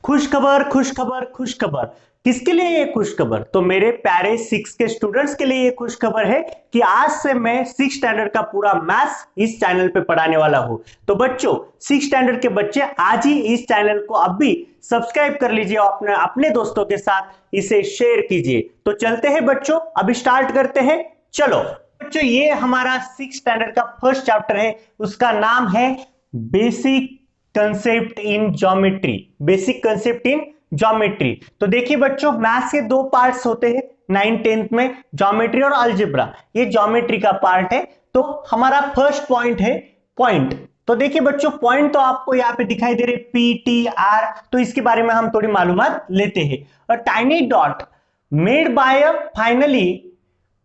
खुशखबर खुशखबर खुशखबर। किसके लिए ये खुशखबर? तो मेरे प्यारे 6 के स्टूडेंट्स के लिए ये खुशखबर है कि आज से मैं 6 स्टैंडर्ड का पूरा मैथ्स इस चैनल पे पढ़ाने वाला हूं। तो बच्चों 6 स्टैंडर्ड के बच्चे आज ही इस चैनल को अभी सब्सक्राइब कर लीजिए और अपने अपने दोस्तों के साथ इसे शेयर कीजिए। तो चलते हैं बच्चों, अभी स्टार्ट करते हैं। चलो बच्चों, ये हमारा 6 स्टैंडर्ड का फर्स्ट चैप्टर है, उसका नाम है basic concept in geometry. Basic concept in geometry. तो देखिए बच्चों, मैथ्स के दो पार्ट्स होते हैं 9th 10th में, ज्योमेट्री और अलजेब्रा। ये ज्योमेट्री का पार्ट है। तो हमारा फर्स्ट पॉइंट है पॉइंट। तो देखिए बच्चों, पॉइंट तो आपको यहाँ पे दिखाई दे रहे पी टी आर, तो इसके बारे में हम थोड़ी मालूमात लेते हैं। A tiny dot made by a finally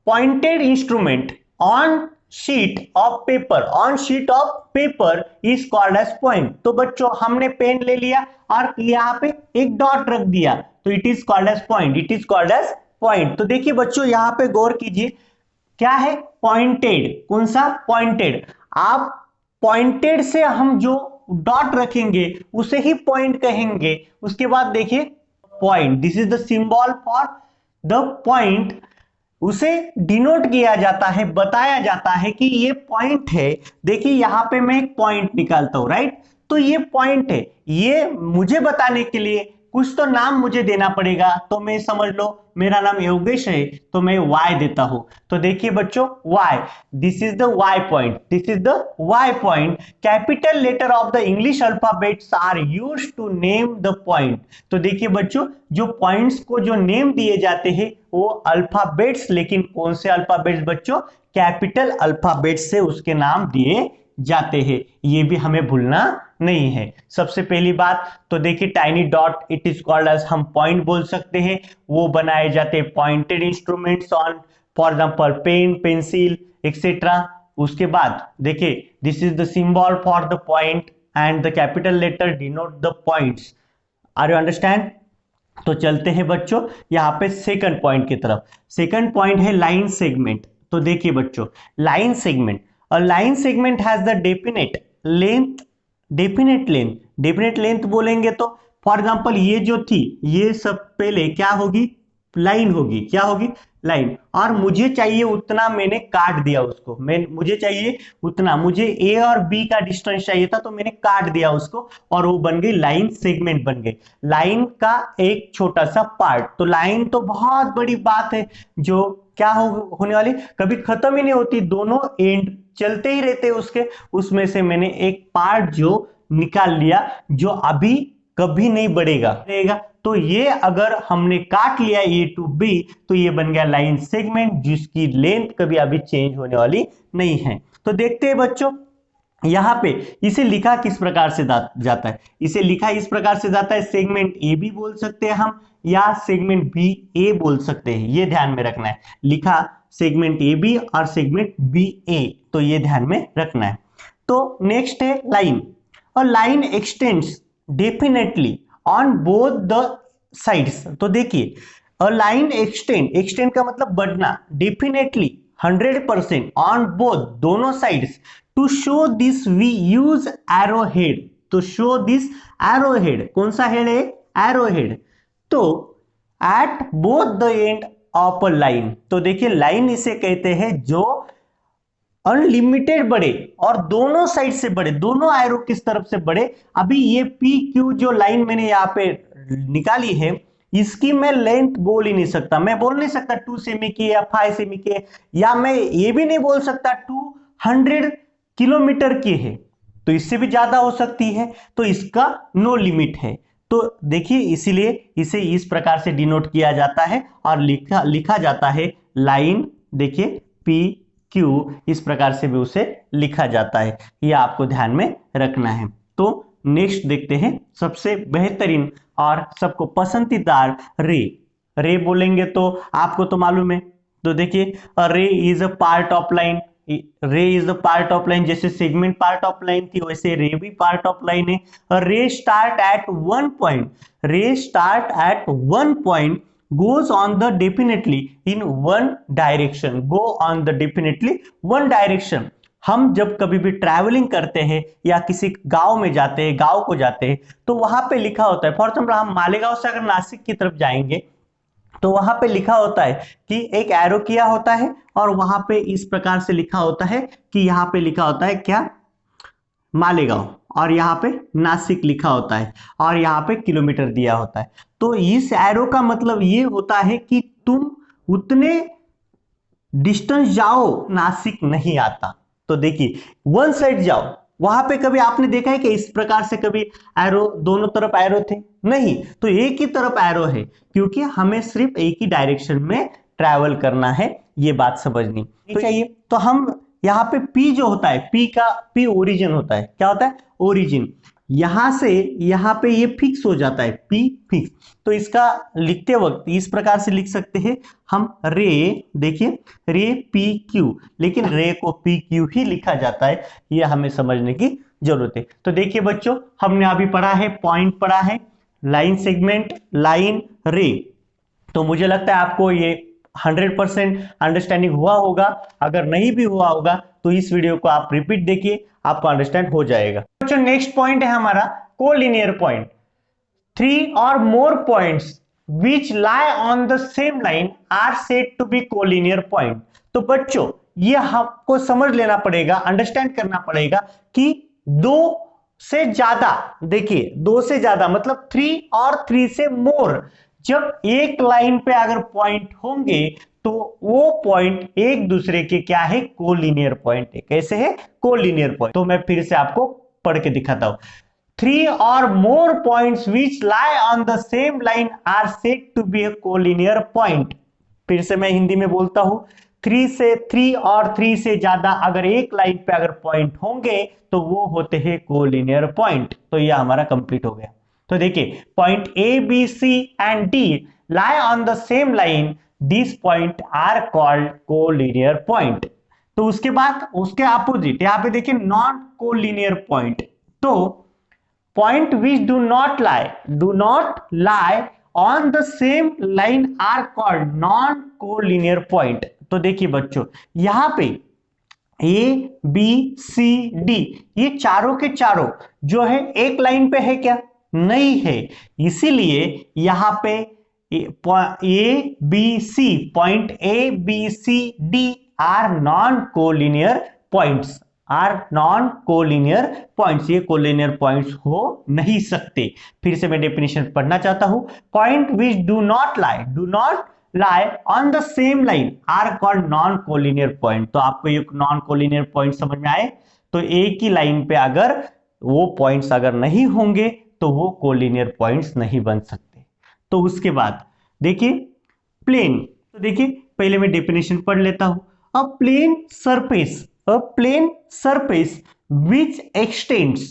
pointed instrument on sheet of paper is called as point। तो बच्चों हमने पेन ले लिया और यहाँ पे एक डॉट रख दिया, तो it is called as point. It is called as point. तो देखिए बच्चों, यहाँ पे गौर कीजिए, क्या है? पॉइंटेड। कौन सा? पॉइंटेड। आप पॉइंटेड से हम जो डॉट रखेंगे उसे ही पॉइंट कहेंगे। उसके बाद देखिए point, this is the symbol for the point. उसे डिनोट किया जाता है, बताया जाता है कि ये पॉइंट है। देखिए यहां पे मैं एक पॉइंट निकालता हूं, राइट? तो ये पॉइंट है। ये मुझे बताने के लिए कुछ तो नाम मुझे देना पड़ेगा। तो मैं समझ लो मेरा नाम योगेश है, तो मैं y देता हूं। तो देखिए बच्चों y, this is the y point. This is the y point. Capital letter of the English alphabets are used to name the point. तो देखिए बच्चों, जो पॉइंट्स को जो नेम दिए जाते हैं वो अल्फाबेट्स, लेकिन कौन से अल्फाबेट्स बच्चों? कैपिटल अल्फाबेट्स से उसके नाम दिए जाते हैं। ये भी हमें भूलना नहीं है। सबसे पहली बात तो देखिए tiny dot, it is called as, हम पॉइंट बोल सकते हैं। वो बनाए जाते हैं pointed instruments on, for example pen, pencil etcetera. उसके बाद देखिए this is the symbol for the point and the capital letter denote the points. Are you understand? तो चलते हैं बच्चों यहाँ पे सेकंड पॉइंट की तरफ। सेकंड पॉइंट है लाइन सेगमेंट। तो देखिए बच्चों, line segment, a line segment has the definite length. Definite length, definite length बोलेंगे तो फॉर एग्जांपल ये जो थी, ये सब पहले क्या होगी? लाइन होगी। क्या होगी? लाइन। और मुझे चाहिए उतना, मैंने काट दिया उसको। मुझे चाहिए उतना, मुझे ए और बी का डिस्टेंस चाहिए था, तो मैंने काट दिया उसको और वो बन गई लाइन सेगमेंट बन गई। लाइन का एक छोटा सा पार्ट। तो लाइन तो बहुत बड़ी बात है, जो क्या होने वाली, कभी खत्म ही नहीं होती, दोनों एंड चलते ही रहते उसके। उसमें से मैंने एक पार्ट जो निकाल लिया, जो अभी कभी नहीं बढ़ेगा। तो ये अगर हमने काट लिया ए टू बी, तो ये बन गया लाइन सेगमेंट, जिसकी लेंथ कभी अभी चेंज होने वाली नहीं है। तो देखते हैं बच्चों, यहां पे इसे लिखा किस प्रकार से जाता है? इसे लिखा इस प्रकार से जाता है, सेगमेंट ए भी बोल सकते हैं हम, या सेगमेंट बी ए बोल सकते हैं। ये ध्यान में रखना है, लिखा सेगमेंट ए बी और सेगमेंट बी ए, तो ये ध्यान में रखना है। तो नेक्स्ट है लाइन। और line extends definitely on both the sides. तो देखिए अ लाइन एक्सटेंड का मतलब बढ़ना, डेफिनेटली 100% ऑन बोथ, दोनों sides. To show this we use arrow head. तो शो दिस एरो हेड, कौन सा हेड है? Arrow head. तो at both the end of a line. तो देखिए लाइन इसे कहते हैं जो अनलिमिटेड बढ़े और दोनों साइड से बढ़े, दोनों एरो किस तरफ से बढ़े। अभी ये पी क्यू जो लाइन मैंने यहाँ पे निकाली है, इसकी मैं लेंथ बोल ही नहीं सकता। मैं बोल नहीं सकता 2 सेमी की या 5 सेमी की, या मैं ये भी नहीं बोल सकता 200 किलोमीटर की है, तो इससे भी ज्यादा हो सकती है। तो इसका नो लिमिट है। तो देखिए इसीलिए इसे इस प्रकार से डिनोट किया जाता है और लिखा जाता है लाइन। देखिए पी क्यू, इस प्रकार से भी उसे लिखा जाता है। यह आपको ध्यान में रखना है। तो नेक्स्ट देखते हैं सबसे बेहतरीन और सबको पसंदीदार रे। रे बोलेंगे तो आपको तो मालूम है। तो देखिए ray is a part of line. Ray is the part of line, जैसे सेगमेंट पार्ट ऑफ लाइन थी वैसे रे भी पार्ट ऑफ लाइन है। Ray start at one point. Ray start at one point, goes on the definitely in one direction, go on the definitely one direction. हम जब कभी भी travelling करते हैं या किसी गांव में जाते हैं, गांव को जाते हैं, तो वहां पे लिखा होता है, फॉर एग्जाम्पल हम मालेगांव से अगर नासिक की तरफ जाएंगे तो वहां पे लिखा होता है कि एक एरो किया होता है और वहां पे इस प्रकार से लिखा होता है कि यहाँ पे लिखा होता है क्या, मालेगांव, और यहाँ पे नासिक लिखा होता है और यहाँ पे किलोमीटर दिया होता है। तो इस एरो का मतलब ये होता है कि तुम उतने डिस्टेंस जाओ, नासिक नहीं आता। तो देखिए वन साइड जाओ, वहां पे कभी आपने देखा है कि इस प्रकार से कभी एरो दोनों तरफ एरो थे, नहीं, तो एक ही तरफ एरो है क्योंकि हमें सिर्फ एक ही डायरेक्शन में ट्रैवल करना है, ये बात समझनी तो चाहिए। तो हम यहाँ पे P जो होता है, P ओरिजिन होता है, क्या होता है, ओरिजिन, यहां से यहां पे ये फिक्स हो जाता है, P फिक्स। तो इसका लिखते वक्त इस प्रकार से लिख सकते हैं हम, रे, देखिए रे PQ, लेकिन रे को PQ ही लिखा जाता है, ये हमें समझने की जरूरत है। तो देखिए बच्चों, हमने अभी पढ़ा है, पॉइंट पढ़ा है, लाइन सेगमेंट, लाइन, रे। तो मुझे लगता है आपको ये 100% अंडरस्टैंडिंग हुआ होगा। अगर नहीं भी हुआ होगा तो इस वीडियो को आप रिपीट देखिए, आपको अंडरस्टैंड हो जाएगा। बच्चों नेक्स्ट पॉइंट है हमारा collinear point. 3 or more points which lie on the same line are said to be collinear point। तो बच्चों ये आपको समझ लेना पड़ेगा, अंडरस्टैंड करना पड़ेगा कि 2 से ज्यादा, देखिए 2 से ज्यादा मतलब 3 और 3 से मोर, जब एक लाइन पे अगर पॉइंट होंगे तो वो पॉइंट एक दूसरे के क्या है, कोलिनियर पॉइंट है। कैसे है, कोलिनियर पॉइंट। तो मैं फिर से आपको पढ़ के दिखाता हूं। 3 or more points which lie on the same line are said to be a collinear point। फिर से मैं हिंदी में बोलता हूं, 3 और 3 से ज्यादा अगर एक लाइन पे अगर पॉइंट होंगे तो वो होते हैं कोलिनियर पॉइंट। तो ये हमारा कंप्लीट हो गया। तो देखिए point A, B, C and D lie on the same line, these point are called collinear point। तो उसके बाद उसके अपोजिट यहां पे देखिए नॉन कोलिनियर पॉइंट। तो point which do not lie on the same line are called non collinear point। तो देखिए बच्चों यहां पे A, B, C, D ये चारों के चारों जो है एक लाइन पे है क्या, नहीं है, इसीलिए यहां पे A, B, C, point A, B, C, D are non collinear points, are non collinear points, ये कोलिनियर पॉइंट्स हो नहीं सकते। फिर से मैं डेफिनेशन पढ़ना चाहता हूं, point which do not lie on the same line are called non collinear point. तो आपको ये नॉन कोलिनियर पॉइंट समझ में आए, तो एक ही लाइन पे अगर वो पॉइंट्स अगर नहीं होंगे तो वो कोलिनियर पॉइंट्स नहीं बन सकते। तो उसके बाद देखिए प्लेन। तो देखिए पहले मैं डेफिनेशन पढ़ लेता हूं, अ plane surface which extends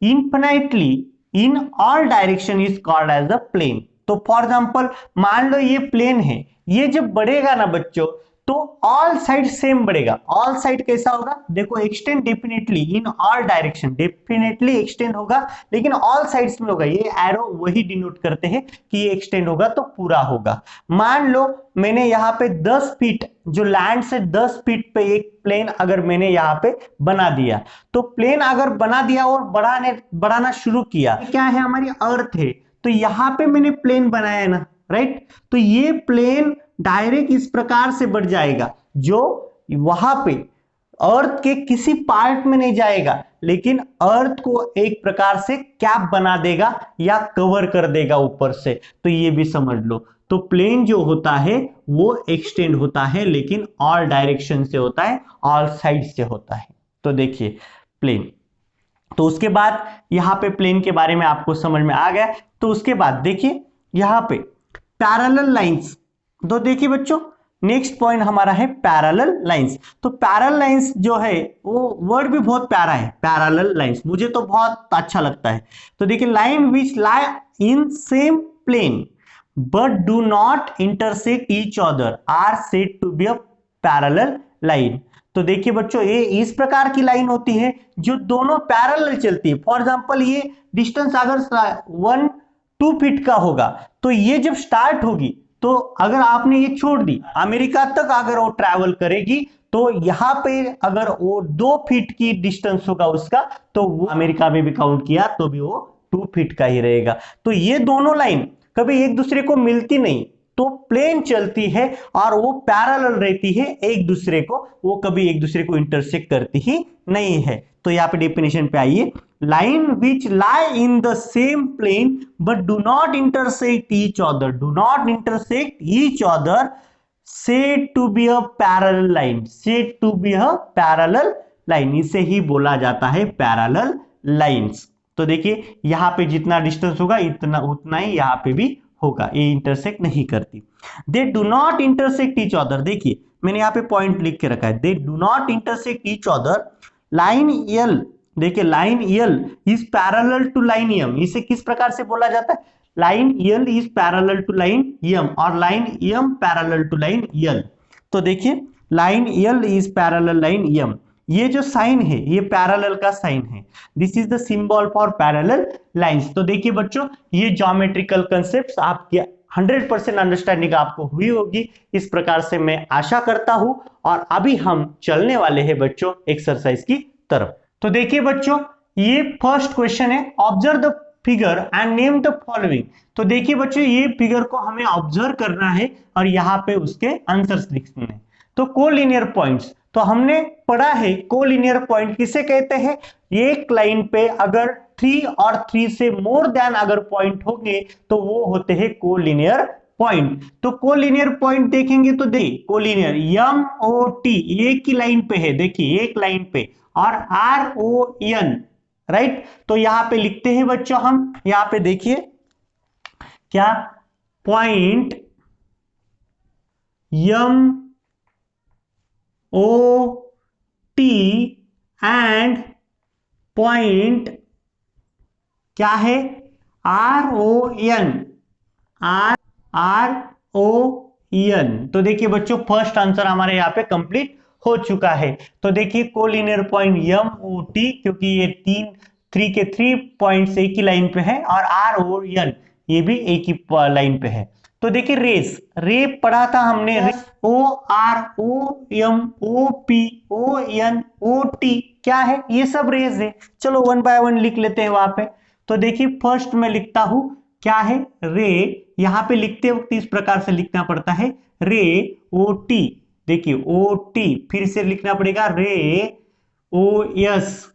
infinitely in all direction is called as a plane। तो फॉर एग्जांपल मान लो ये प्लेन है, ये जब बढ़ेगा ना बच्चों तो ऑल साइड सेम बढ़ेगा। ऑल साइड कैसा होगा, देखो extend definitely in all direction, definitely extend होगा लेकिन ऑल साइड्स में होगा। ये एरो वही डिनोट करते हैं कि ये एक्सटेंड होगा तो पूरा होगा। मान लो मैंने यहाँ पे 10 फीट, जो लैंड से 10 फीट पे एक प्लेन अगर मैंने यहाँ पे बना दिया, तो प्लेन अगर बना दिया और बढ़ाना शुरू किया, क्या है हमारी अर्थ है, तो यहाँ पे मैंने प्लेन बनाया ना, राइट, तो ये प्लेन डायरेक्ट इस प्रकार से बढ़ जाएगा जो वहां पे अर्थ के किसी पार्ट में नहीं जाएगा, लेकिन अर्थ को एक प्रकार से कैप बना देगा या कवर कर देगा ऊपर से। तो ये भी समझ लो, तो प्लेन जो होता है वो एक्सटेंड होता है लेकिन ऑल डायरेक्शन से होता है, ऑल साइड से होता है। तो देखिए प्लेन, तो उसके बाद यहां पे प्लेन के बारे में आपको समझ में आ गया। तो उसके बाद देखिए यहां पे पैरेलल लाइंस। तो देखिए बच्चों नेक्स्ट पॉइंट हमारा है पैरेलल लाइंस। तो पैरेलल लाइंस जो है वो वर्ड भी बहुत प्यारा है, पैरेलल लाइंस मुझे तो बहुत अच्छा लगता है। तो देखिए line which lie in same plane but do not intersect each other are said to be a parallel line. तो देखिए बच्चों ये इस प्रकार की लाइन होती है जो दोनों पैरेलल चलती है। फॉर एग्जांपल ये डिस्टेंस अगर 1-2 फीट का होगा तो ये जब स्टार्ट होगी तो अगर आपने ये छोड़ दी, अमेरिका तक अगर वो ट्रैवल करेगी तो यहाँ पे अगर वो 2 फीट की डिस्टेंस होगा उसका, तो वो अमेरिका में भी काउंट किया तो भी वो 2 फीट का ही रहेगा। तो ये दोनों लाइन कभी एक दूसरे को मिलती नहीं, तो प्लेन चलती है और वो पैरेलल रहती है एक दूसरे को, वो कभी एक दूसरे को इंटरसेक्ट करती ही नहीं है। तो यहाँ पे डेफिनेशन पे आइए, line which lie in the same plane but do not intersect each other, do not intersect each other, said to be a parallel line, said to be a parallel line, इसे ही बोला जाता है parallel lines. तो देखिए यहाँ पे जितना distance होगा इतना उतना ही यहाँ पे भी होगा, ये इंटरसेक्ट नहीं करती। They do not intersect each other, देखिए मैंने यहाँ पे पॉइंट लिख के रखा है, they do not intersect each other, line L, देखिए line L is parallel to line M, इसे किस प्रकार से बोला जाता है, line L is parallel to line M और line M parallel to line L. तो देखिए line L is parallel line M, ये जो साइन है ये पैरेलल का साइन है, this is the symbol for parallel lines. तो देखिए बच्चों ये ज्योमेट्रिकल कंसेप्ट्स आपके 100% अंडरस्टैंडिंग आपको हुई होगी, इस प्रकार से मैं आशा करता हूं। और अभी हम चलने वाले हैं बच्चों एक्सरसाइज की तरफ। तो देखिए बच्चों ये फर्स्ट क्वेश्चन है, observe the figure and name the following. तो देखिए बच्चों ये फिगर को हमें ऑब्जर्व करना है और यहाँ पे उसके आंसर्स लिखने हैं। तो कोलिनियर पॉइंट्स, तो हमने पढ़ा है कोलिनियर पॉइंट किसे कहते हैं, एक लाइन पे अगर 3 और 3 से मोर देन अगर पॉइंट होंगे तो वो होते हैं कोलिनियर पॉइंट। तो कोलिनियर पॉइंट देखेंगे तो देखिए कोलिनियर MOT एक ही लाइन पे है, देखिए एक लाइन पे, और RON, राइट। तो यहां पे लिखते हैं बच्चों हम, यहां पे देखिए क्या, पॉइंट MOT एंड पॉइंट क्या है RON, RON। तो देखिए बच्चों फर्स्ट आंसर हमारे यहाँ पे कंप्लीट हो चुका है। तो देखिए कोलिनियर पॉइंट MOT, क्योंकि ये 3 के 3 पॉइंट्स एक ही लाइन पे है, और RON ये भी एक ही लाइन पे है। तो देखिए रेस, रे पढ़ा था हमने, OROMOPONOT क्या है, ये सब रेस है। चलो 1 बाय 1 लिख लेते हैं वहां पे। तो देखिए फर्स्ट में लिखता हूं क्या है, रे, यहां पे लिखते वक्त इस प्रकार से लिखना पड़ता है, रे OT, देखिए OT, फिर से लिखना पड़ेगा रे OS,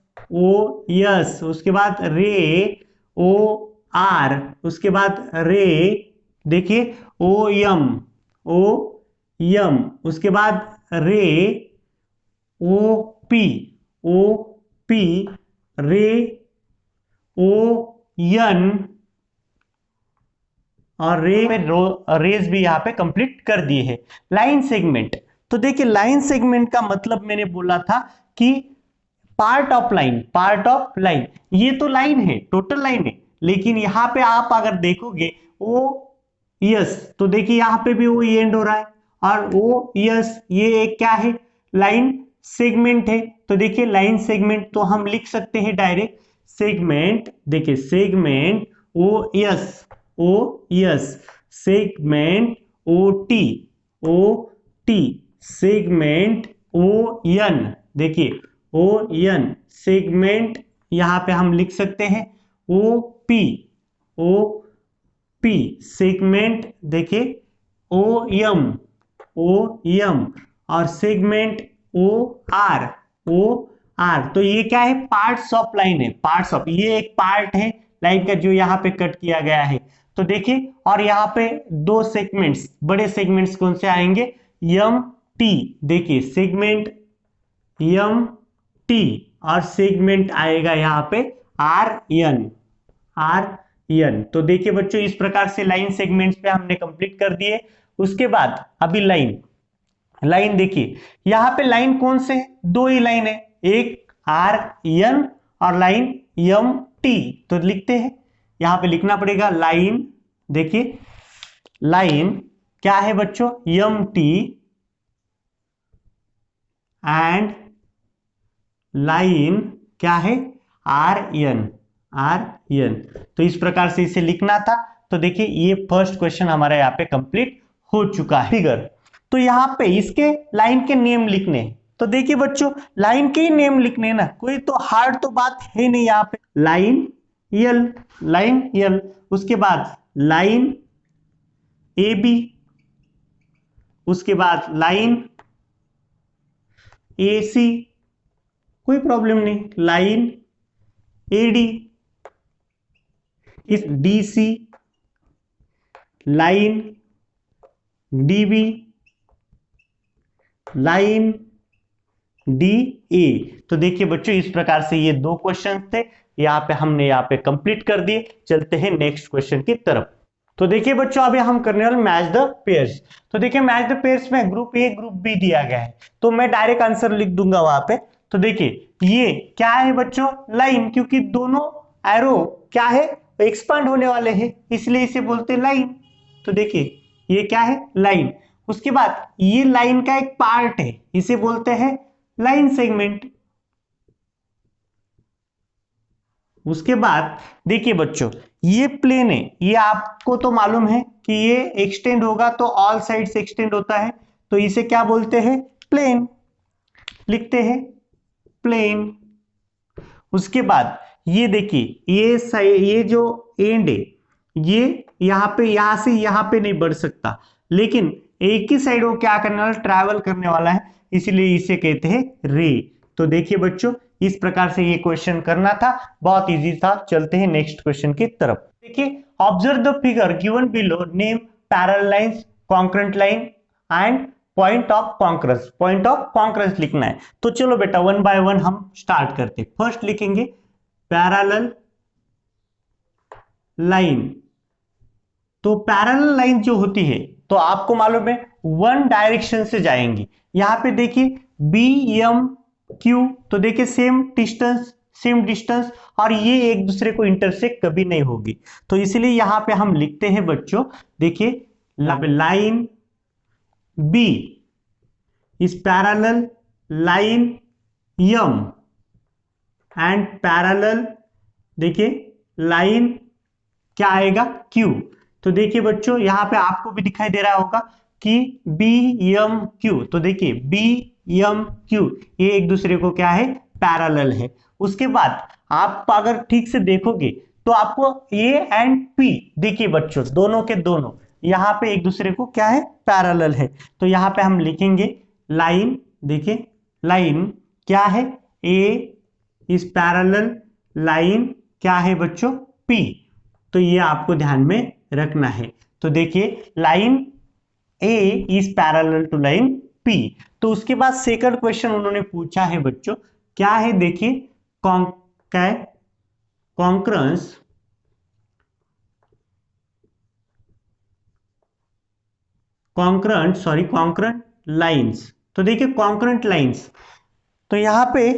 उसके बाद रे OR, उसके बाद रे, देखिए OM, उसके बाद रे OP, रे ON, और रेस भी यहाँ पे कंप्लीट कर दिए है। लाइन सेगमेंट, तो देखिए लाइन सेगमेंट का मतलब मैंने बोला था कि पार्ट ऑफ लाइन, ये तो लाइन है, टोटल लाइन है, लेकिन यहाँ पे आप अगर देखोगे यस, तो देखिए यहाँ पे भी वो एंड हो रहा है, और यस ये एक क्या है, लाइन सेगमेंट है। तो देखिए लाइन सेगमेंट तो हम लिख सकते हैं डायरेक्ट सेगमेंट, देखिए segment OS, segment OT, segment ON, देखिए ON, सेगमेंट यहां पे हम लिख सकते हैं OP, सेगमेंट देखिए OM, और सेगमेंट OR। तो ये क्या है, पार्ट्स ऑफ लाइन है, पार्ट्स ऑफ, ये एक पार्ट है लाइन का जो यहाँ पे कट किया गया है। तो देखिए और यहाँ पे 2 सेगमेंट्स, बड़े सेगमेंट्स कौन से आएंगे, MT, देखिए सेगमेंट MT, और सेगमेंट आएगा यहाँ पे RN। तो देखिए बच्चों इस प्रकार से लाइन सेगमेंट्स पे हमने कंप्लीट कर दिए। उसके बाद अभी लाइन देखिए यहाँ पे लाइन कौन से है, 2 ही लाइन है, एक RN और लाइन MT। तो लिखते हैं, यहां पे लिखना पड़ेगा लाइन, देखिए लाइन क्या है बच्चों, MT एंड लाइन क्या है, RN। तो इस प्रकार से इसे लिखना था। तो देखिए ये फर्स्ट क्वेश्चन हमारा यहाँ पे कंप्लीट हो चुका है। फिगर, तो यहाँ पे इसके लाइन के नेम लिखने, तो देखिए बच्चों लाइन के ही नेम लिखने ना, कोई तो हार्ड तो बात है नहीं यहाँ पे। लाइन यल, लाइन यल, उसके बाद लाइन ए बी, उसके बाद लाइन ए सी, कोई प्रॉब्लम नहीं, लाइन ए डी, इस D C, line D B, line D A. तो देखिए बच्चों इस प्रकार से ये दो क्वेश्चन थे, यहाँ पे हमने यहाँ पे कंप्लीट कर दिए। चलते हैं नेक्स्ट क्वेश्चन की तरफ। तो देखिए बच्चों अभी हम करने वाले मैच द पेयर्स। तो देखिए मैच द पेयर्स में ग्रुप ए ग्रुप बी दिया गया है, तो मैं डायरेक्ट आंसर लिख दूंगा वहां पे। तो देखिए ये क्या है बच्चों, लाइन, क्योंकि दोनों एरो क्या है, एक्सपांड होने वाले हैं, इसलिए इसे बोलते हैं लाइन। तो देखिए ये क्या है, लाइन। उसके बाद ये लाइन का एक पार्ट है, इसे बोलते हैं लाइन सेगमेंट। उसके बाद देखिए बच्चों ये प्लेन है, ये आपको तो मालूम है कि ये एक्सटेंड होगा तो ऑल साइड से एक्सटेंड होता है, तो इसे क्या बोलते हैं, प्लेन, लिखते हैं प्लेन। उसके बाद ये देखिए ये साइड, ये जो एंड है ये यहां से यहां पे नहीं बढ़ सकता, लेकिन एक ही साइड वो क्या करने वाला, ट्रैवल करने वाला है, इसलिए इसे कहते हैं रे। तो देखिए बच्चों इस प्रकार से ये क्वेश्चन करना था, बहुत इजी था। चलते हैं नेक्स्ट क्वेश्चन की तरफ। देखिए observe the figure given below, name parallel lines, concurrent line and point of concurrence. Point of concurrence लिखना है, तो चलो बेटा वन बाय वन हम स्टार्ट करते। फर्स्ट लिखेंगे पैरेलल लाइन। तो पैरेलल लाइन जो होती है तो आपको मालूम है वन डायरेक्शन से जाएंगी। यहां पे देखिए बी एम क्यू, तो देखिए सेम डिस्टेंस और ये एक दूसरे को इंटरसेक्ट कभी नहीं होगी, तो इसलिए यहां पे हम लिखते हैं बच्चों, देखिए line B is parallel line M and parallel, देखिए लाइन क्या आएगा, क्यू। तो देखिए बच्चों यहां पे आपको भी दिखाई दे रहा होगा कि बी एम क्यू, तो देखिए बी एम क्यू ये एक दूसरे को क्या है, पैरेलल है। उसके बाद आप अगर ठीक से देखोगे तो आपको ए एंड पी, देखिए बच्चों दोनों के दोनों यहां पे एक दूसरे को क्या है, पैरेलल है। तो यहां पे हम लिखेंगे लाइन, देखिए लाइन क्या है, ए इस पैरेलल लाइन क्या है बच्चों, पी। तो ये आपको ध्यान में रखना है। तो देखिए line A is parallel to line P. तो उसके बाद सेकंड क्वेश्चन उन्होंने पूछा है बच्चों, क्या है, देखिए कॉन्करेंट लाइंस। तो देखिए कॉन्करेंट लाइंस, तो यहां पे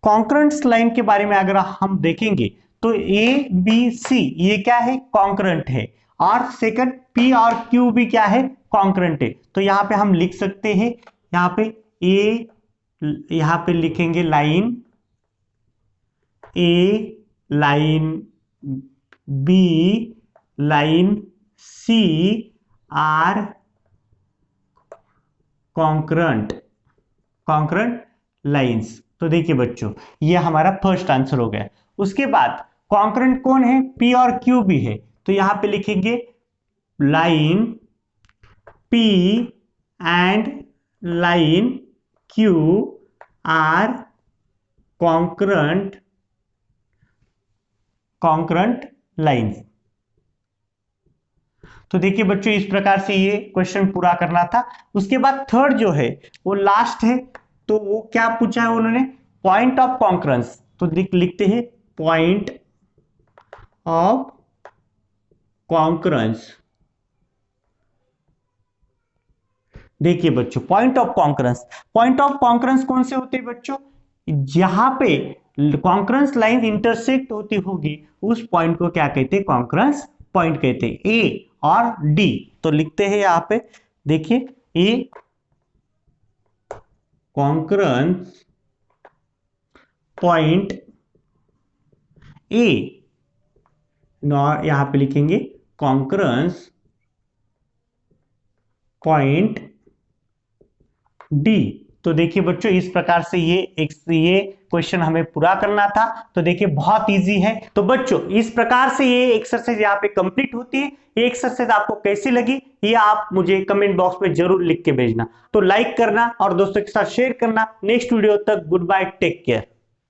कॉन्करेंट लाइन के बारे में अगर हम देखेंगे तो ए बी सी ये क्या है, कॉन्करेंट है, और सेकंड पी और क्यू भी क्या है, कॉन्करेंट है। तो यहां पे हम लिख सकते हैं, यहां पे ए, यहां पे लिखेंगे line A, line B, line C are concurrent lines. तो देखिए बच्चों ये हमारा फर्स्ट आंसर हो गया। उसके बाद कॉन्करेंट कौन है, पी और क्यू भी है, तो यहां पे लिखेंगे line P and line Q R concurrent lines. तो देखिए बच्चों इस प्रकार से ये क्वेश्चन पूरा करना था। उसके बाद थर्ड जो है वो लास्ट है, तो वो क्या पूछा है उन्होंने, पॉइंट ऑफ कॉन्करेंस। तो लिखते हैं पॉइंट ऑफ कॉन्करेंस। देखिए बच्चों पॉइंट ऑफ कॉन्करेंस कौन से होते हैं बच्चों, जहां पे कॉन्करेंस लाइन इंटरसेक्ट होती होगी उस पॉइंट को क्या कहते हैं, कॉन्करेंस पॉइंट कहते हैं, ए और डी। तो लिखते हैं यहां पे, देखिए ए कॉन्करेंस पॉइंट ए, यहां पे लिखेंगे कॉन्करेंस पॉइंट डी। तो देखिए बच्चों इस प्रकार से ये क्वेश्चन हमें पूरा करना था। तो देखिए बहुत इजी है। तो बच्चों इस प्रकार से ये एक्सरसाइज यहाँ पे कंप्लीट होती है। ये एक्सरसाइज आपको कैसी लगी ये आप मुझे कमेंट बॉक्स में जरूर लिख के भेजना। तो लाइक करना और दोस्तों के साथ शेयर करना। नेक्स्ट वीडियो तक गुड बाय, टेक केयर।